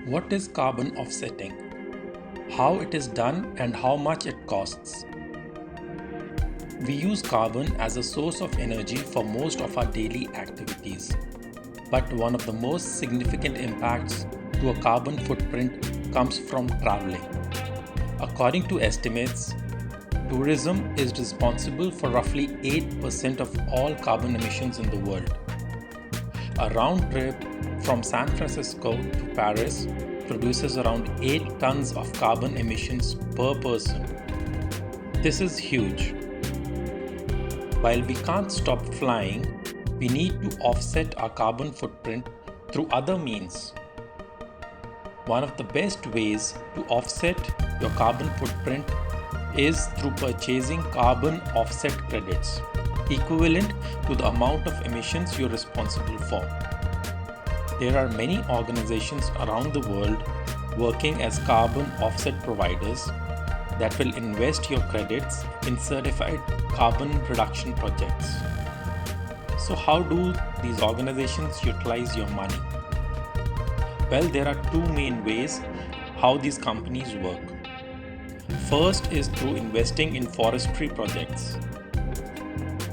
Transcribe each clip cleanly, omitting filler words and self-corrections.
What is carbon offsetting? How it is done and how much it costs? We use carbon as a source of energy for most of our daily activities. But one of the most significant impacts to a carbon footprint comes from traveling. According to estimates, tourism is responsible for roughly 8% of all carbon emissions in the world. A round trip from San Francisco to Paris produces around 8 tons of carbon emissions per person. This is huge. While we can't stop flying, we need to offset our carbon footprint through other means. One of the best ways to offset your carbon footprint is through purchasing carbon offset credits, equivalent to the amount of emissions you're responsible for. There are many organizations around the world working as carbon offset providers that will invest your credits in certified carbon reduction projects. So how do these organizations utilize your money? Well, there are two main ways how these companies work. First is through investing in forestry projects.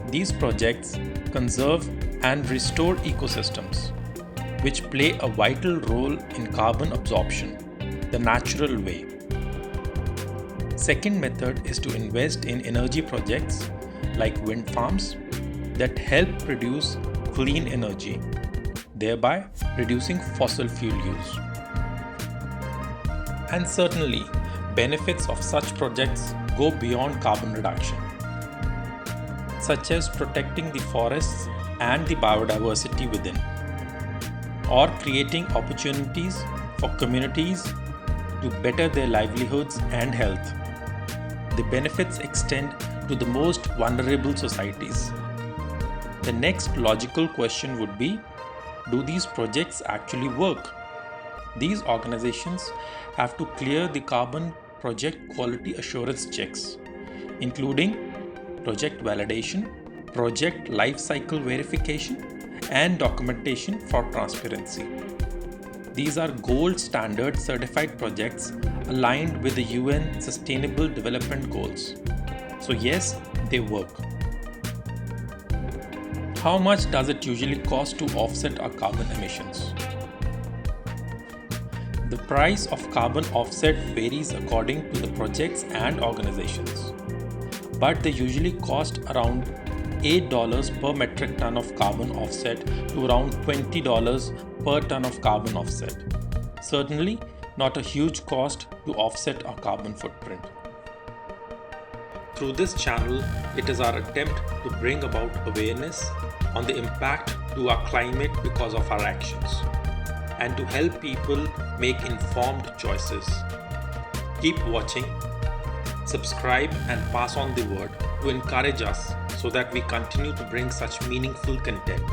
These projects conserve and restore ecosystems, which play a vital role in carbon absorption, the natural way. Second method is to invest in energy projects like wind farms that help produce clean energy, thereby reducing fossil fuel use. And certainly, benefits of such projects go beyond carbon reduction, such as protecting the forests and the biodiversity within, or creating opportunities for communities to better their livelihoods and health. The benefits extend to the most vulnerable societies. The next logical question would be, do these projects actually work? These organizations have to clear the carbon project quality assurance checks, including project validation, project life cycle verification, and documentation for transparency. These are gold standard certified projects aligned with the UN Sustainable Development Goals. So yes, they work. How much does it usually cost to offset our carbon emissions? The price of carbon offset varies according to the projects and organizations, but they usually cost around $8 per metric ton of carbon offset to around $20 per ton of carbon offset. Certainly not a huge cost to offset our carbon footprint. Through this channel, it is our attempt to bring about awareness on the impact to our climate because of our actions, and to help people make informed choices. Keep watching, subscribe and pass on the word to encourage us so that we continue to bring such meaningful content.